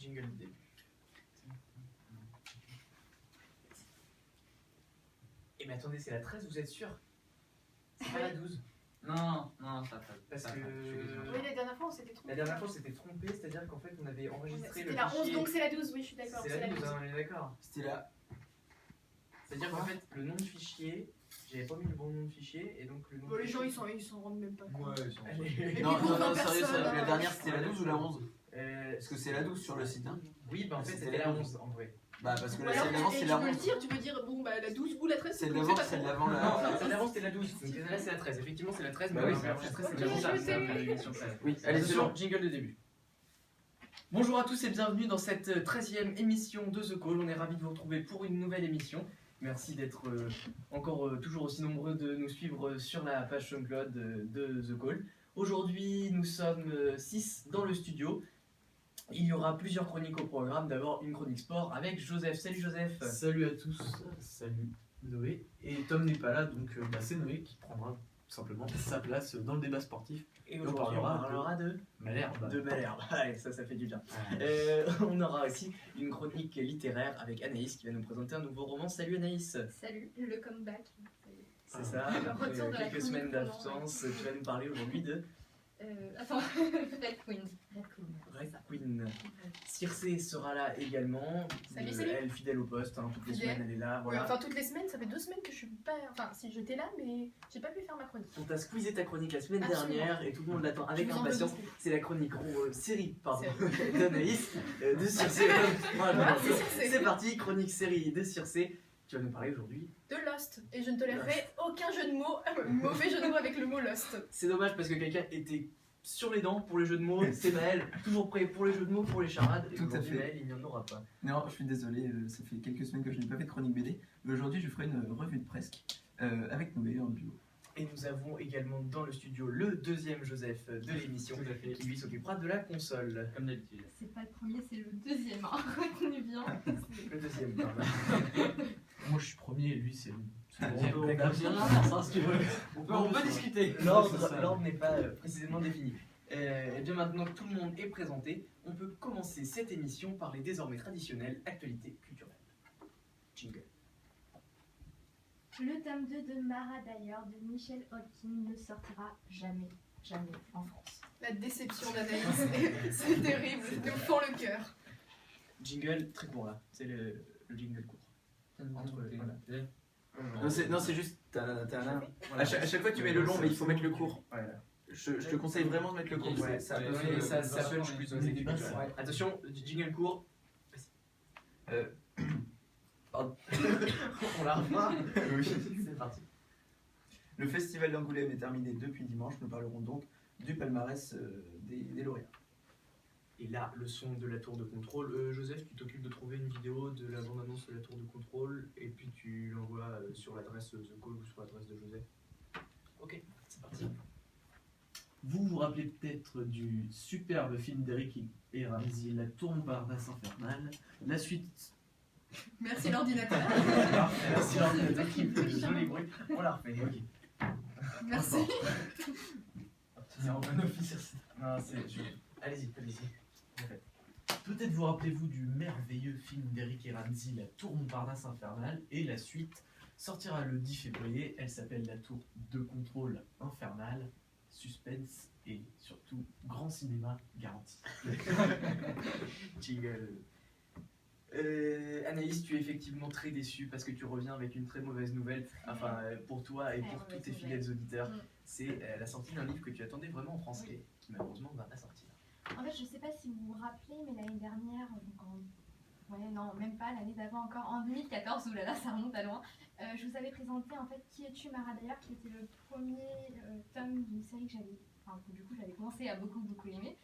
jingle de début. Eh mais attendez, c'est la 13, vous êtes sûr? C'est pas la 12? Non, ça Parce que... Oui, la dernière fois on s'était trompé. La dernière fois on s'était trompé, c'est-à-dire qu'en fait on avait enregistré C'était le la 11, fichier... donc c'est la 12, oui, je suis d'accord. C'est la 12, hein, on est d'accord. C'était là. C'est-à-dire qu'en fait, le nom de fichier, j'avais pas mis le bon nom de fichier, et donc le nom Bon, de les gens fichier... ils s'en rendent même pas compte. Ouais, ils sont. Allez. Non, puis pour 20 sérieux, personnes, la dernière c'était la ouais. 12 ou la 11? Parce que c'est la 12 sur le site, hein. Oui, bah en fait C'était c'était la la 11. 11 en vrai. Bah, parce que Ou la alors, celle d'avant tu c'est peux la le 11. dire, tu peux dire bon bah la 12 ou la 13. Celle donc d'avant, c'est pas celle trop. d'avant Non, la. celle d'avant c'était la 12, donc là c'est la 13, effectivement c'est la 13, mais Bah oui, on c'est a enregistré la c'est 13. la 12, Ok, ça après je l'émission 13. Oui, allez, c'est Attention, bon. jingle de début. Bonjour à tous et bienvenue dans cette 13e émission de The Call. On est ravis de vous retrouver pour une nouvelle émission. Merci d'être encore toujours aussi nombreux de nous suivre sur la page SoundCloud de The Call. Aujourd'hui, nous sommes 6 dans le studio. Il y aura plusieurs chroniques au programme. D'abord, une chronique sport avec Joseph. Salut Joseph. Salut à tous, salut Noé. Et Tom n'est pas là, donc c'est Noé qui prendra tout simplement sa place dans le débat sportif. Et on aujourd'hui, on parlera parlera de Malherbe. Malherbe. Allez, ça fait du bien. On aura aussi une chronique littéraire avec Anaïs qui va nous présenter un nouveau roman. Salut Anaïs. Salut, le comeback. C'est ça, Le après retour de la quelques semaines chronique d'absence, tu vas nous parler aujourd'hui de Attends, Red Queen. Red Queen. Circé sera là également. Salut, salut. Elle fidèle au poste, hein, toutes les Fidèle. semaines elle est là. Oui, Voilà. enfin toutes les semaines, ça fait 2 semaines que je suis pas. Enfin si j'étais là, mais j'ai pas pu faire ma chronique. On t'a squeezé ta chronique la semaine Absolument. dernière et tout le monde l'attend avec Je vous en veux impatience. beaucoup. C'est la chronique série Série. d'Anaïs de Circé. Voilà, c'est Circé. C'est parti, chronique série de Circé. Tu vas nous parler aujourd'hui. De Lost. Et je ne tolérerai aucun jeu de mots, mauvais jeu de mots avec le mot Lost. C'est dommage parce que quelqu'un était sur les dents pour les jeux de mots. C'est Maël, toujours prêt pour les jeux de mots, pour les charades. Et Tout à aujourd'hui, fait. Maël, il n'y en aura pas. Non, je suis désolé, ça fait quelques semaines que je n'ai pas fait de chronique BD. Mais aujourd'hui, je ferai une revue de presse avec Noé en duo. Et nous avons également dans le studio le deuxième Joseph de l'émission Tout à fait. qui lui s'occupera de la console. Comme d'habitude. C'est pas le premier, c'est le deuxième. Hein. Retenez bien. Le deuxième, pardon. Moi je suis premier et lui c'est le On deuxième. peut- D'accord, c'est l'inverse, hein, si tu veux. On peut discuter. C'est L'ordre ça. n'est pas précisément défini. Et bien maintenant que tout le monde est présenté, on peut commencer cette émission par les désormais traditionnelles actualités culturelles. Jingle. Le tome 2 de Mara d'ailleurs de Michel Holkin ne sortira jamais en France. La déception d'Anaïs, c'est terrible, je nous fends le cœur. Jingle très court là, c'est le jingle court. Entre, voilà. Non, c'est juste. Voilà. Voilà. À chaque fois, tu mets le long, mais il faut mettre le court. Voilà. Je te conseille vraiment de mettre le court. Ouais, ça ouais, peut ouais, faire- ça punch plus aux les équipes débats, culturelles. Attention, jingle court. Pardon. On la refera. Oui. C'est parti. Le festival d'Angoulême est terminé depuis dimanche. Nous parlerons donc du palmarès des lauréats. Et là, le son de la tour de contrôle. Joseph, tu t'occupes de trouver une vidéo de la bande-annonce de la tour de contrôle et puis tu l'envoies sur l'adresse The Call ou sur l'adresse de Joseph. Ok, c'est parti. Vous vous rappelez peut-être du superbe film d'Eric et Ramsey, La tour Montparnasse infernale. La suite. Merci l'ordinateur. Merci l'ordinateur qui fait de jolis bruits. On la refait. Ok. Merci. C'est en bon office. Non, c'est. Allez-y, allez-y. En fait. Peut-être vous rappelez-vous du merveilleux film d'Eric et Ramsey, La tour Montparnasse infernale, et la suite sortira le 10 février. Elle s'appelle La tour de contrôle infernale. Suspense et surtout grand cinéma garanti. Jingle. Anaïs, tu es effectivement très déçue parce que tu reviens avec une très mauvaise nouvelle. Enfin, pour toi et Très pour tous mauvaise tes nouvelle. fidèles auditeurs. Mm. C'est la sortie d'un livre que tu attendais vraiment en français, qui malheureusement ne va pas sortir. En fait, je sais pas si vous vous rappelez, mais l'année dernière, ouais, non, même pas, l'année d'avant encore, en 2014, oulala, ça remonte à loin, je vous avais présenté en fait Qui es-tu Mara d'ailleurs, qui était le premier tome d'une série que j'avais commencé à beaucoup aimer.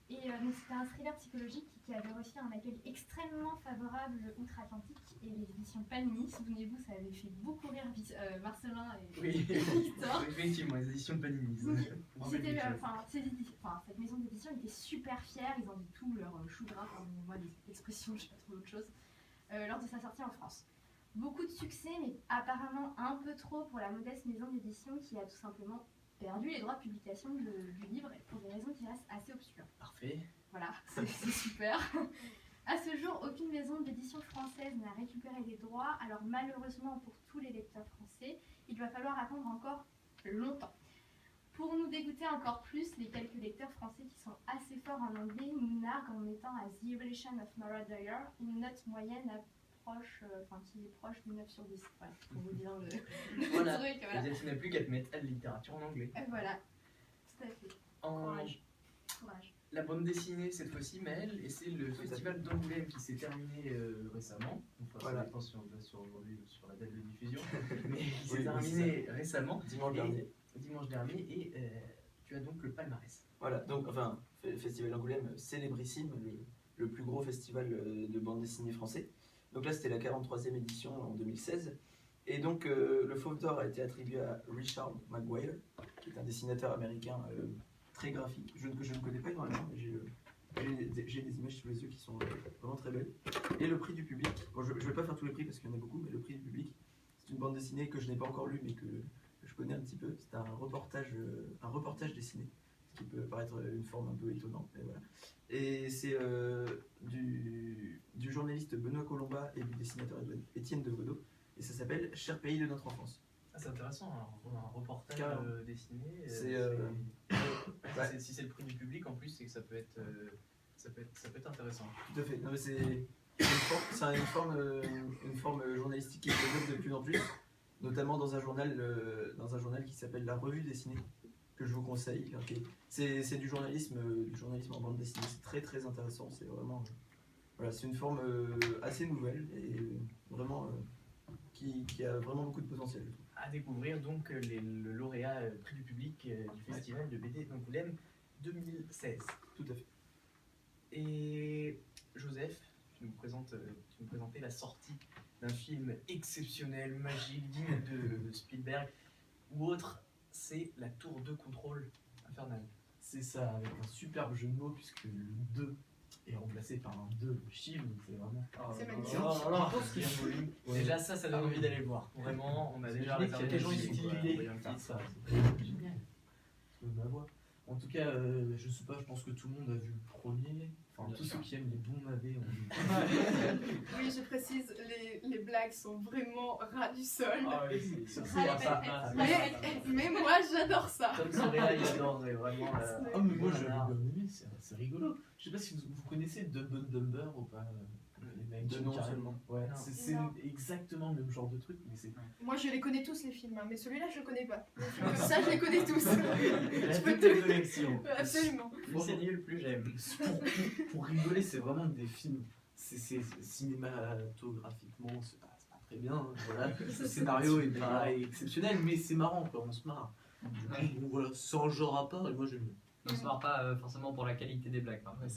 Et donc c'était un thriller psychologique qui avait reçu un accueil extrêmement favorable outre-Atlantique et les éditions Panini, souvenez-vous, ça avait fait beaucoup rire Marcelin et Oui, Victor. effectivement, les éditions Panini. C'était, cette maison d'édition était super fière, ils ont mis tout leur chou gras, moi des expressions, je sais pas trop autre chose, lors de sa sortie en France. Beaucoup de succès, mais apparemment un peu trop pour la modeste maison d'édition qui a tout simplement perdu les droits de publication du livre pour des raisons qui restent assez obscures. Parfait. Voilà, c'est super. À ce jour, aucune maison d'édition française n'a récupéré les droits, alors malheureusement pour tous les lecteurs français, il va falloir attendre encore longtemps. Pour nous dégoûter encore plus, les quelques lecteurs français qui sont assez forts en anglais nous narguent en mettant à The Evolution of Mara Dyer une note moyenne qui est proche de 9 sur 10. Voilà, pour vous dire le Voilà. truc. Voilà. C'est-à-dire qu'il n'y a plus qu'à te mettre à de littérature en anglais. Voilà, tout à fait. En Courage. la bande dessinée cette fois-ci, Maëlle, et c'est le festival d'Angoulême qui s'est terminé récemment. Enfin, Voilà. ça dépend si on va sur aujourd'hui ou sur la date de diffusion. Mais il s'est Oui, terminé récemment, Dimanche Et- dernier. dimanche dernier, et tu as donc le palmarès. Voilà, donc enfin, Festival d'Angoulême, célébrissime, le plus gros festival de bande dessinée français. Donc là, c'était la 43e édition en 2016. Et donc, le Fauve d'Or a été attribué à Richard Maguire, qui est un dessinateur américain très graphique. Je ne connais pas énormément, mais j'ai des images sous les yeux qui sont vraiment très belles. Et le prix du public, bon, je ne vais pas faire tous les prix parce qu'il y en a beaucoup, mais le prix du public, c'est une bande dessinée que je n'ai pas encore lue, mais que je connais un petit peu. C'est un reportage dessiné, ce qui peut paraître une forme un peu étonnante, mais voilà. Et c'est du journaliste Benoît Colomba et du dessinateur Étienne Devodo, et ça s'appelle Cher pays de notre enfance. Ah, c'est intéressant, un reportage Carrément. dessiné. Ouais. Si c'est le prix du public, en plus, c'est que ça peut être intéressant. Tout à fait. Non, mais c'est une forme journalistique qui se développe de plus en plus, notamment dans un journal qui s'appelle La Revue dessinée, que je vous conseille. Okay. C'est du journalisme en bande dessinée. C'est très très intéressant. C'est vraiment voilà, c'est une forme assez nouvelle et vraiment qui a vraiment beaucoup de potentiel. Je trouve. À découvrir donc le lauréat prix du public du festival de BD d'Angoulême 2016. Tout à fait. Et Joseph, tu nous présentais la sortie d'un film exceptionnel, magique, digne de Spielberg ou autre, c'est La Tour de Contrôle Infernale. C'est ça, avec un superbe jeu de mots, puisque le 2 est remplacé par un 2 chiffre, donc c'est vraiment. C'est magnifique. Déjà ça donne envie d'aller le voir. Vraiment, on a déjà réservé des gens des qui billets, quoi. utilisent ça. C'est génial. Ma voix. En tout cas, je sais pas, je pense que tout le monde a vu le premier. Enfin, tous ceux qui aiment les bons navets ont vu. Oui, je précise, les blagues sont vraiment ras du sol. Ah oui, c'est Mais moi, j'adore ça. Tom Sorella, il adorerait vraiment. Ah, mais moi j'avais bien aimé, c'est rigolo. Je sais pas si vous connaissez Dumb and Dumber ou pas. Les mecs De Jim nom Carrey. seulement. Ouais, Non. c'est Non. exactement le même genre de truc, mais c'est. Moi, je les connais tous, les films, hein, mais celui-là, je le connais pas. Comme ça, je les connais tous. La peux toute te- collection. Absolument. Plus c'est nul, plus j'aime. Pour rigoler, c'est vraiment des films. C'est cinématographiquement, c'est pas très bien. Hein, voilà. Le scénario est pas exceptionnel, mais c'est marrant, quoi, on se marre. Donc voilà, c'est un genre à part et moi j'aime bien. On se marre pas forcément pour la qualité des blagues. Par contre.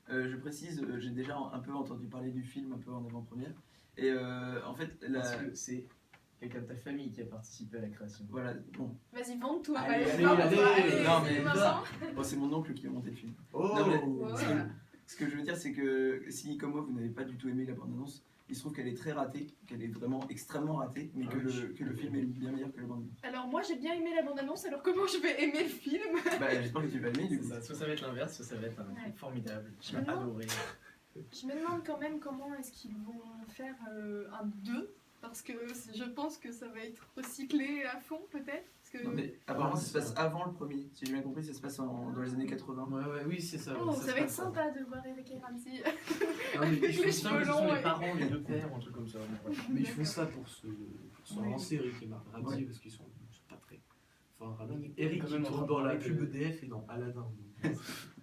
Je précise, j'ai déjà un peu entendu parler du film un peu en avant-première. Et en fait, Parce que c'est quelqu'un de ta famille qui a participé à la création. voilà, bon, Vas-y, vante-toi. Allez, allez, vante-toi, allez. Non, mais Vincent. bon, c'est mon oncle qui a monté le film. Oh Non, mais- Voilà. Ce que je veux dire, c'est que si, comme moi, vous n'avez pas du tout aimé la bande-annonce, il se trouve qu'elle est très ratée, qu'elle est vraiment extrêmement ratée, mais que le film est bien meilleur que la bande-annonce. Alors, moi, j'ai bien aimé la bande-annonce, alors comment je vais aimer le film? Bah, j'espère que tu vas aimer, du coup. Soit ça va être l'inverse, soit ça va être un truc formidable. J'ai Vraiment adoré. Je me demande quand même comment est-ce qu'ils vont faire un 2, parce que je pense que ça va être recyclé à fond, peut-être. Parce que... Non, mais apparemment, ça se passe avant le premier. Si j'ai bien compris, ça se passe dans les années 80. Ouais, oui, c'est ça. Oh, ça se va être passe, sympa de voir Eric et Ramsey. Non, mais Avec ils font les ça, cheveux Ce sont longs les et- parents, les deux pères, un truc comme ça. mais ils font ça pour se Oui. lancer Eric et Ramsey Ouais. parce qu'ils sont pas très. Enfin, On est Eric quand qui même en tourne train de dans la parler pub de- EDF et dans Aladdin. Donc,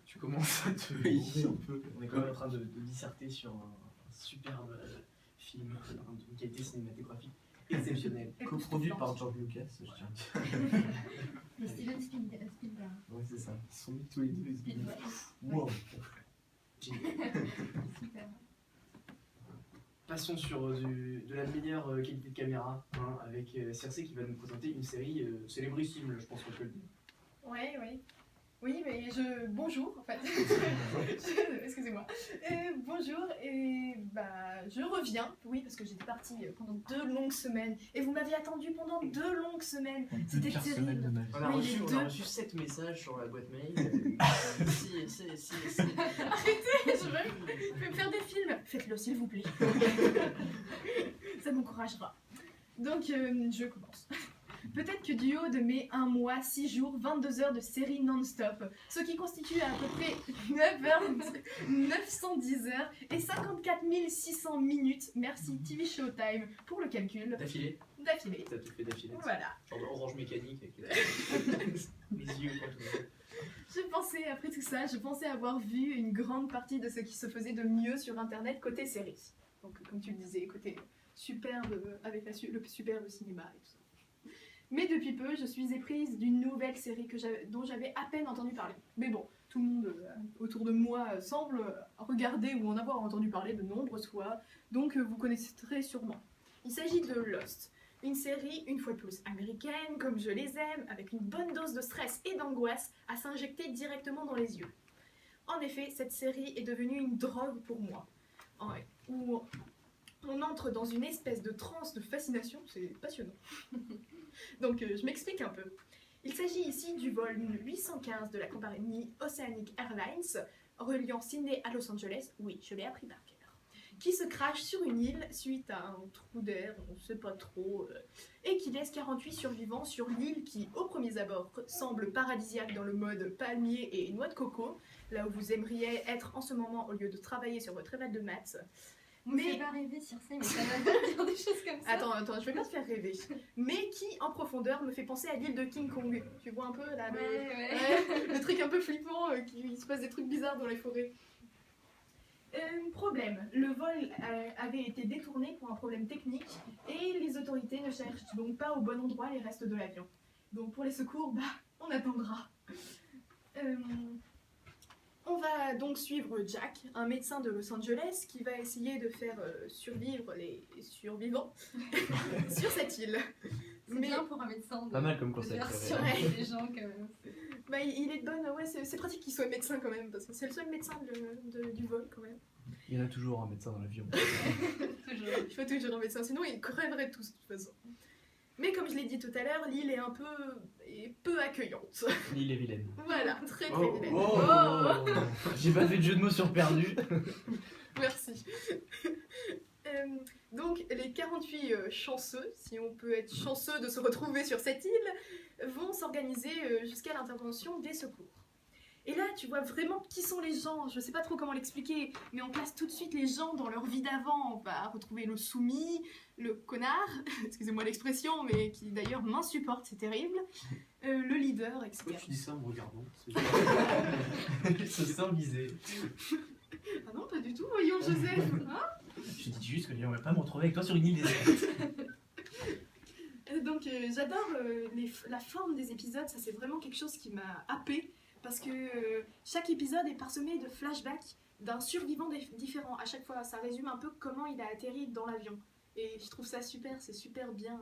tu commences à te Oui. demander un peu. On est quand même en train de disserter sur un superbe film, une qualité cinématographique exceptionnelle. Coproduit par George Lucas, je tiens à dire. Et Steven Spielberg. Ouais, c'est ça. Ils sont mis tous les deux. Ils se disent, Spielberg. wow. Super. Passons sur de la meilleure qualité de caméra, hein, avec Circe qui va nous présenter une série célébrissime, je pense qu'on peut le dire. Ouais, ouais. Oui, mais bonjour, en fait. Excusez-moi. Bonjour, et bah, je reviens. Oui, parce que j'étais partie pendant 2 longues semaines. Et vous m'aviez attendu pendant 2 longues semaines. C'était terrible. On a, Oui, reçu, les on deux. a reçu 7 messages sur la boîte mail. Si. Arrêtez, je vais faites-le s'il vous plaît. Ça m'encouragera. Donc, je commence. Peut-être que du haut de mes 1 mois, 6 jours, 22 heures de série non-stop, ce qui constitue à peu près 9 heures, 910 heures et 54 600 minutes, merci TV Showtime pour le calcul, D'affilée. d'affilée. T'as tout fait d'affilée. Voilà. Genre Orange Mécanique avec les yeux quand tout. Je pensais, après tout ça, je pensais avoir vu une grande partie de ce qui se faisait de mieux sur Internet côté série. Donc, comme tu le disais, côté superbe, avec le superbe cinéma et tout ça. Mais depuis peu, je suis éprise d'une nouvelle série dont j'avais à peine entendu parler. Mais bon, tout le monde autour de moi semble regarder ou en avoir entendu parler de nombreuses fois, donc vous connaîtrez sûrement. Il s'agit de Lost, une série, une fois de plus, américaine, comme je les aime, avec une bonne dose de stress et d'angoisse à s'injecter directement dans les yeux. En effet, cette série est devenue une drogue pour moi, où on entre dans une espèce de transe de fascination, c'est passionnant. Donc je m'explique un peu. Il s'agit ici du vol 815 de la compagnie Oceanic Airlines reliant Sydney à Los Angeles, oui, je l'ai appris par cœur, qui se crache sur une île suite à un trou d'air, on ne sait pas trop, et qui laisse 48 survivants sur l'île qui, au premier abord, semble paradisiaque dans le mode palmier et noix de coco, là où vous aimeriez être en ce moment au lieu de travailler sur votre éval de maths. Mais fais pas rêver Circé, mais ça va dire des choses comme ça. Attends, je vais pas te faire rêver. Mais qui, en profondeur, me fait penser à l'île de King Kong. Tu vois un peu là, le truc un peu flippant, il se passe des trucs bizarres dans les forêts. Problème. Le vol avait été détourné pour un problème technique et les autorités ne cherchent donc pas au bon endroit les restes de l'avion. Donc pour les secours, on attendra. On va donc suivre Jack, un médecin de Los Angeles qui va essayer de faire survivre les survivants sur cette île. C'est bien pour un médecin Pas mal comme concept. de faire ouais. survivre les gens quand même. Il est de bonne, ouais, c'est pratique qu'il soit médecin quand même, parce que c'est le seul médecin du vol quand même. Il y en a toujours un médecin dans l'avion. Toujours. Il faut toujours un médecin, sinon ils crèveraient tous de toute façon. Mais comme je l'ai dit tout à l'heure, l'île est peu accueillante. L'île est vilaine. Voilà, très Oh, vilaine. oh, Oh. J'ai pas fait de jeu de mots sur perdu. Merci. Donc les 48 chanceux, si on peut être chanceux de se retrouver sur cette île, vont s'organiser jusqu'à l'intervention des secours. Et là, tu vois vraiment qui sont les gens, je sais pas trop comment l'expliquer, mais on place tout de suite les gens dans leur vie d'avant. On va retrouver le soumis, le connard, excusez-moi l'expression, mais qui d'ailleurs m'insupporte, c'est terrible, le leader, etc. Pourquoi tu dis ça en me regardant? Il se sent visé. Ah non, pas du tout, voyons Joseph. Hein? Je dis juste que j'aimerais pas me retrouver avec toi sur une île déserte. Donc j'adore la forme des épisodes, ça c'est vraiment quelque chose qui m'a happée. Parce que chaque épisode est parsemé de flashbacks d'un survivant différent. À chaque fois, ça résume un peu comment il a atterri dans l'avion. Et je trouve ça super, c'est super bien,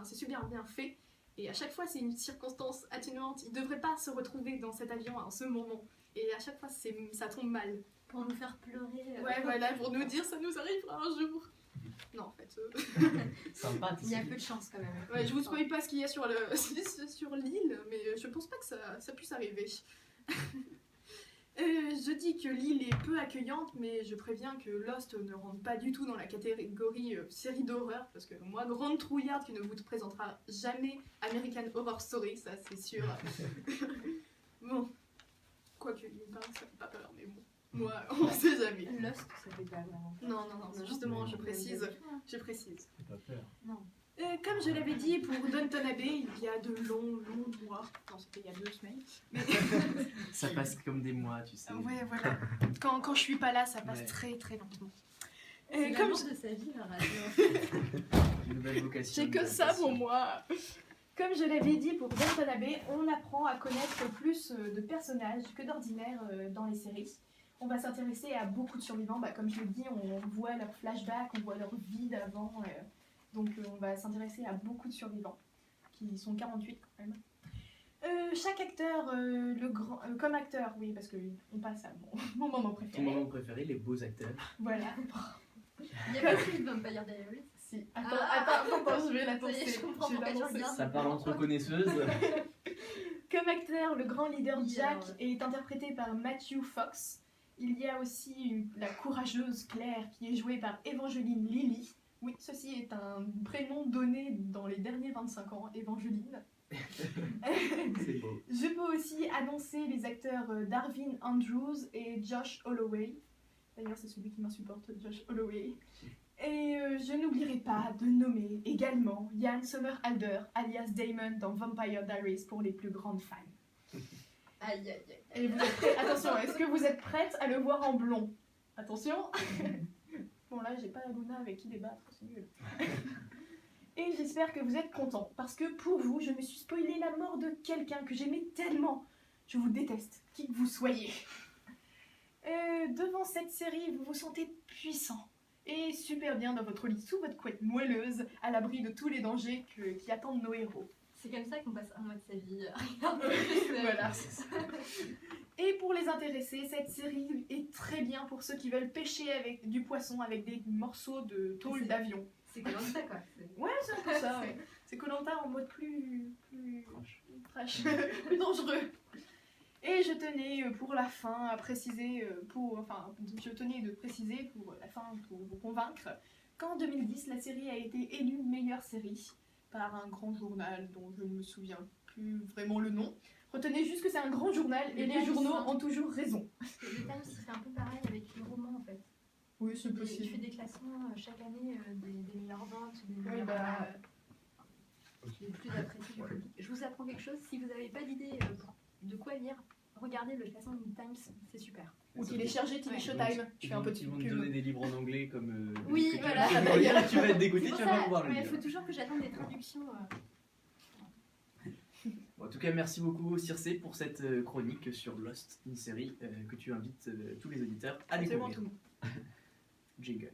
c'est super bien fait. Et à chaque fois, c'est une circonstance atténuante. Il ne devrait pas se retrouver dans cet avion en ce moment. Et à chaque fois, ça tombe mal. Pour nous faire pleurer. Ouais, voilà, pour nous dire ça nous arrivera un jour. Non, en fait. Sympa, Il y a peu de chance quand même. Ouais, je vous spoil pas ce qu'il y a sur l'île, mais je pense pas que ça puisse arriver. Je dis que l'île est peu accueillante, mais je préviens que Lost ne rentre pas du tout dans la catégorie série d'horreur, parce que moi, grande trouillarde qui ne vous présentera jamais American Horror Story, ça c'est sûr. Bon, quoique il paraît que ça fait pas peur, mais bon. Moi, on sait jamais. Lost, ça fait pas vraiment. Non, justement, je précise. T'as pas peur. Non. Comme je l'avais dit pour Downton Abbey, il y a de longs mois. Non, c'était il y a 2 semaines. Mais... Ça passe comme des mois, tu sais. ouais, voilà. Quand je suis pas là, ça passe Ouais. très très lentement. C'est Comme l'amour de sa vie, la radio. Une nouvelle vocation. j'ai que ça pour moi. Comme je l'avais dit pour Downton Abbey, on apprend à connaître plus de personnages que d'ordinaire dans les séries. On va s'intéresser à beaucoup de survivants. Comme je l'ai dit, on voit leurs flashbacks, on voit leur vie d'avant. Donc on va s'intéresser à beaucoup de survivants, qui sont 48 quand même. Chaque acteur, comme acteur, oui, parce qu'on passe à mon moment Ton préféré. moment préféré, les beaux acteurs. Voilà. Il n'y a pas plus de Vampire Diaries. Si. Attends, je vais la Ça y est, lancer. je comprends Je vais la pourquoi tu lancer. regardes. Ça parle entre connaisseuses. Comme acteur, le grand leader Oui, Jack alors, est interprété par Matthew Fox. Il y a aussi la courageuse Claire qui est jouée par Evangeline Lilly. Oui, ceci est un prénom donné dans les derniers 25 ans, Evangeline. C'est beau. Je peux aussi annoncer les acteurs Darvin Andrews et Josh Holloway. D'ailleurs, c'est celui qui m'insupporte, Josh Holloway. Et je n'oublierai pas de nommer également Ian Somerhalder, alias Damon dans Vampire Diaries pour les plus grandes fans. Aïe, aïe, aïe. Et vous êtes prêts? Attention, est-ce que vous êtes prêtes à le voir en blond? Attention. Bon là, j'ai pas Luna avec qui débattre, c'est nul. Et j'espère que vous êtes contents, parce que pour vous, je me suis spoilé la mort de quelqu'un que j'aimais tellement. Je vous déteste, qui que vous soyez. Devant cette série, vous vous sentez puissant et super bien dans votre lit, sous votre couette moelleuse, à l'abri de tous les dangers qui attendent nos héros. C'est comme ça qu'on passe un mois de sa vie. Voilà. Et pour les intéressés, cette série est très bien pour ceux qui veulent pêcher avec du poisson avec des morceaux de tôle d'avion. C'est comme ça, quoi. Ouais, c'est un peu ça. Ouais. C'est Koh-Lanta en mode plus trash, plus dangereux. Et je tenais pour la fin à préciser, je tenais de préciser pour la fin pour vous convaincre qu'en 2010, la série a été élue meilleure série par un grand journal dont je ne me souviens plus vraiment le nom. Retenez juste que c'est un grand journal et les journaux ont toujours raison. Parce que le Times, il fait un peu pareil avec les romans, en fait. Oui, c'est Il possible. fait des classements chaque année des meilleures ventes, des Oui, meilleures, bah, les plus appréciés du public. Je vous apprends quelque chose, si vous n'avez pas d'idée de quoi lire, regardez le classement du Times, c'est super. ou télécharger TV Ouais. Showtime. Je fais un peu de Ils vont te pub. donner des livres en anglais comme. Oui, que tu voilà. vas pouvoir lire, tu vas être dégoûté, C'est tu pour vas pas ça, pouvoir le mais il lire. faut toujours que j'attende des traductions. Bon, en tout cas, merci beaucoup Circe pour cette chronique sur Lost, une série que tu invites tous les auditeurs à Absolument découvrir. tout. Jingle.